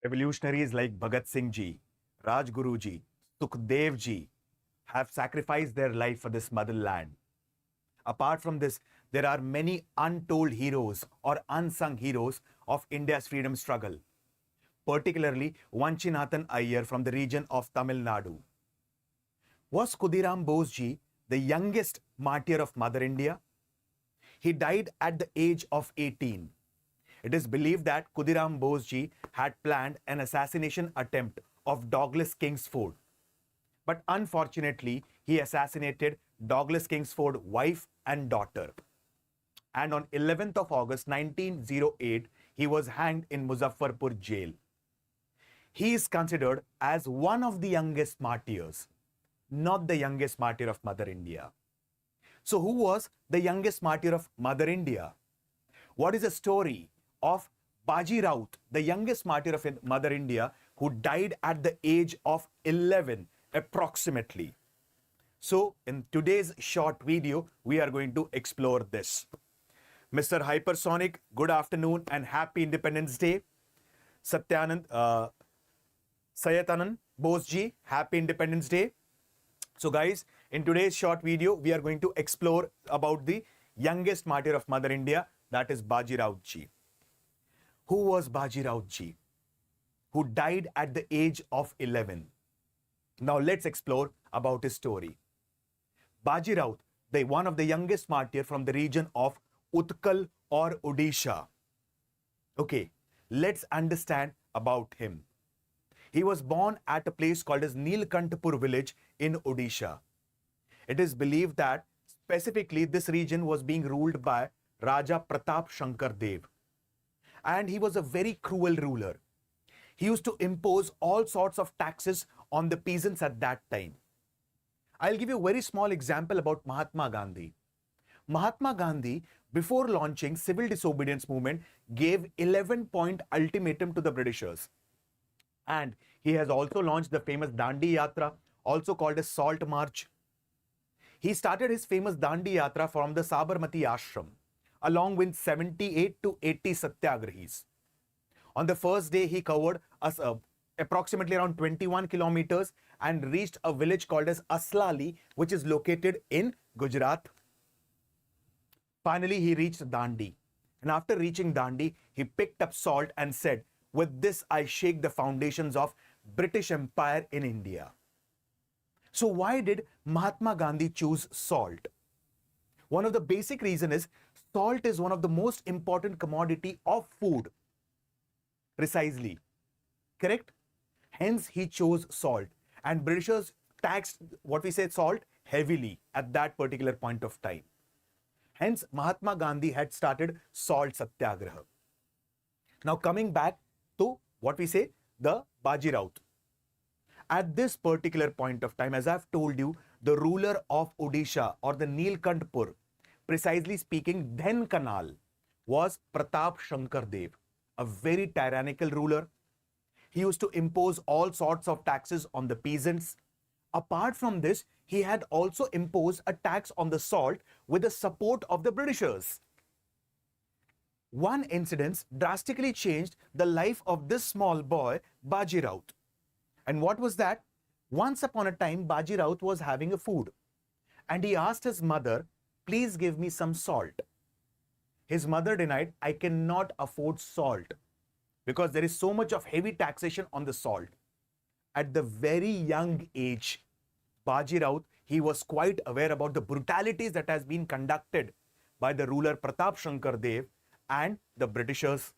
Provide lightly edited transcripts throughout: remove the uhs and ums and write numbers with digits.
Revolutionaries like Bhagat Singh Ji, Rajguru Ji, Sukhdev Ji have sacrificed their life for this motherland. Apart from this, there are many untold heroes or unsung heroes of India's freedom struggle, particularly Vanchinathan Iyer from the region of Tamil Nadu. Was Khudiram Bose Ji the youngest martyr of Mother India? He died at the age of 18. It is believed that Khudiram Bose Ji had planned an assassination attempt of Douglas Kingsford. But unfortunately, he assassinated Douglas Kingsford's wife and daughter. And on 11th of August 1908, he was hanged in Muzaffarpur jail. He is considered as one of the youngest martyrs, not the youngest martyr of Mother India. So, who was the youngest martyr of Mother India? What is the story of Baji Raut, the youngest martyr of Mother India, who died at the age of 11 approximately? So, in today's short video, we are going to explore this. Mr. Hypersonic, good afternoon and happy Independence Day. Sayatanand Bose Ji, happy Independence Day. So guys, in today's short video, we are going to explore about the youngest martyr of Mother India, that is Baji Raut Ji. Who was Baji Raut Ji? Who died at the age of 11. Now let's explore about his story. Baji Raut, one of the youngest martyr from the region of Utkal or Odisha. Okay, let's understand about him. He was born at a place called as Neelkantapur village in Odisha. It is believed that specifically this region was being ruled by Raja Pratap Shankar Dev. And he was a very cruel ruler. He used to impose all sorts of taxes on the peasants at that time. I'll give you a very small example about Mahatma Gandhi. Mahatma Gandhi, before launching civil disobedience movement, gave 11-point ultimatum to the Britishers. And he has also launched the famous Dandi Yatra, also called as Salt March. He started his famous Dandi Yatra from the Sabarmati Ashram, along with 78 to 80 Satyagrahis. On the first day, he covered approximately around 21 kilometers and reached a village called as Aslali, which is located in Gujarat. Finally, he reached Dandi. And after reaching Dandi, he picked up salt and said, "With this, I shake the foundations of British Empire in India." So why did Mahatma Gandhi choose salt? One of the basic reasons is salt is one of the most important commodity of food. Precisely. Correct? Hence, he chose salt. And Britishers taxed what we say salt heavily at that particular point of time. Hence, Mahatma Gandhi had started salt satyagraha. Now, coming back to what we say, the Baji Raut. At this particular point of time, as I've told you, the ruler of Odisha or the Neelkantapur, precisely speaking, Dhenkanal, was Pratap Shankar Dev, a very tyrannical ruler. He used to impose all sorts of taxes on the peasants. Apart from this, he had also imposed a tax on the salt with the support of the Britishers. One incident drastically changed the life of this small boy, Baji Raut. And what was that? Once upon a time, Baji Raut was having a food. And he asked his mother, "Please give me some salt." His mother denied, "I cannot afford salt because there is so much of heavy taxation on the salt." At the very young age, Baji Raut, he was quite aware about the brutalities that has been conducted by the ruler Pratap Shankar Dev and the Britishers.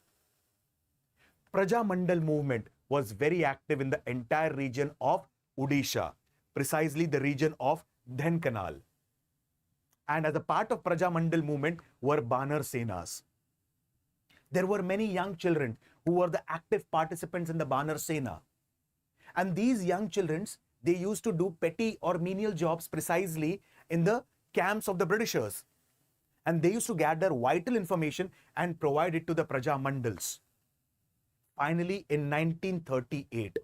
Praja Mandal movement was very active in the entire region of Odisha, precisely the region of Dhenkanal. And as a part of Praja Mandal movement were Banar Senas. There were many young children who were the active participants in the Banar Sena. And these young children, they used to do petty or menial jobs precisely in the camps of the Britishers. And they used to gather vital information and provide it to the Praja Mandals. Finally, in 1938,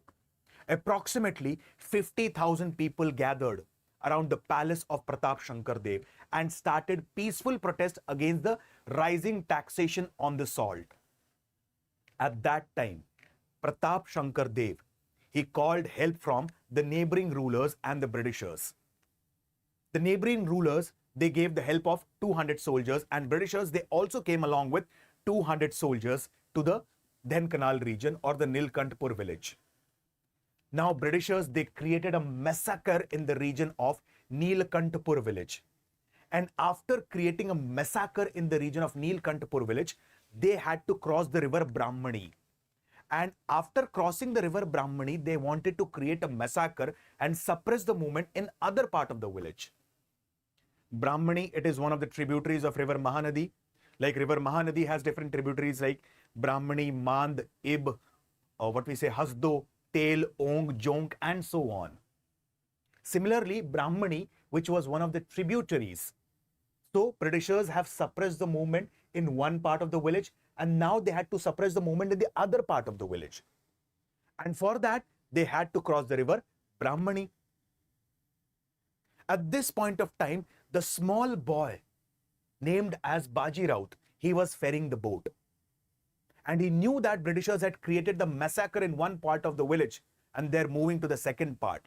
approximately 50,000 people gathered around the palace of Pratap Shankar Dev and started peaceful protest against the rising taxation on the salt. At that time, Pratap Shankar Dev, he called help from the neighboring rulers and the Britishers. The neighboring rulers, they gave the help of 200 soldiers, and Britishers, they also came along with 200 soldiers to the then Canal region or the Nilkantpur village. Now, Britishers, they created a massacre in the region of Nilkantpur village. And after creating a massacre in the region of Nilkantpur village, they had to cross the river Brahmani. And after crossing the river Brahmani, they wanted to create a massacre and suppress the movement in other part of the village. Brahmani, it is one of the tributaries of river Mahanadi. Like river Mahanadi has different tributaries like Brahmani, Mand, Ib, or what we say Hasdo, Tel, Ong, Jonk, and so on. Similarly, Brahmani, which was one of the tributaries. So Britishers have suppressed the movement in one part of the village, and now they had to suppress the movement in the other part of the village. And for that, they had to cross the river Brahmani. At this point of time, the small boy named as Baji Raut, he was ferrying the boat. And he knew that Britishers had created the massacre in one part of the village and they're moving to the second part.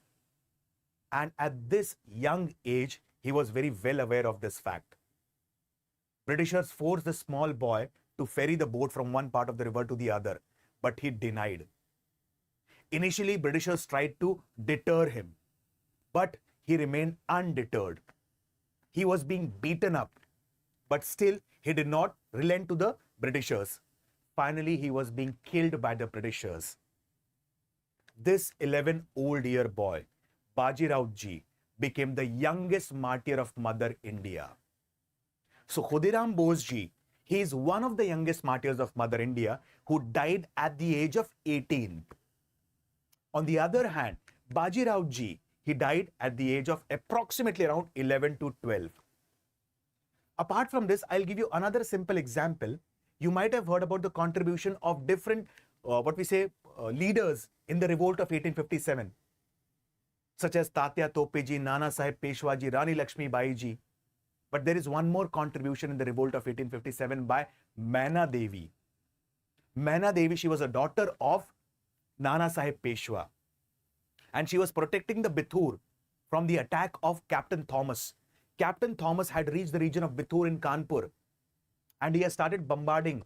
And at this young age, he was very well aware of this fact. Britishers forced the small boy to ferry the boat from one part of the river to the other, but he denied. Initially, Britishers tried to deter him, but he remained undeterred. He was being beaten up, but still he did not relent to the Britishers. Finally, he was being killed by the Britishers. This 11-year boy, Baji Raut Ji, became the youngest martyr of Mother India. So Khudiram Bose Ji, he is one of the youngest martyrs of Mother India who died at the age of 18. On the other hand, Baji Raut Ji, he died at the age of approximately around 11 to 12. Apart from this, I'll give you another simple example. You might have heard about the contribution of different, leaders in the revolt of 1857, such as Tatya Tope Ji, Nana Sahib Peshwa Ji, Rani Lakshmi Bai Ji. But there is one more contribution in the revolt of 1857 by Maina Devi. Maina Devi, she was a daughter of Nana Sahib Peshwa. And she was protecting the Bithur from the attack of Captain Thomas. Captain Thomas had reached the region of Bithur in Kanpur. And he has started bombarding,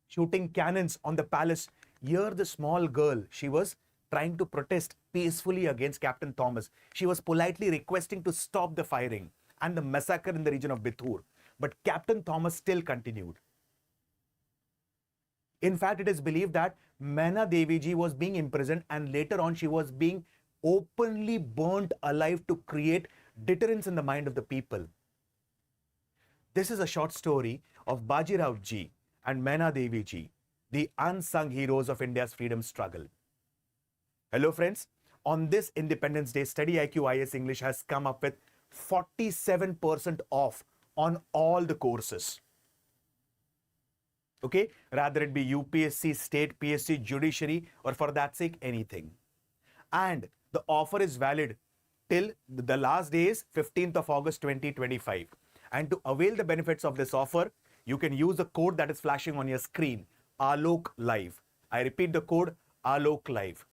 shooting cannons on the palace. Here the small girl, she was trying to protest peacefully against Captain Thomas. She was politely requesting to stop the firing and the massacre in the region of Bithur. But Captain Thomas still continued. In fact, it is believed that Maina Devi Ji was being imprisoned and later on she was being openly burnt alive to create deterrence in the mind of the people. This is a short story of Baji Raut Ji and Maina Devi Ji, the unsung heroes of India's freedom struggle. Hello friends, on this Independence Day, Study IQ IAS English has come up with 47% off on all the courses. Okay, rather it be UPSC, State, PSC, Judiciary, or for that sake, anything. And the offer is valid till the last day is 15th of August 2025. And to avail the benefits of this offer, you can use the code that is flashing on your screen, ALOK Live. I repeat the code, ALOK Live.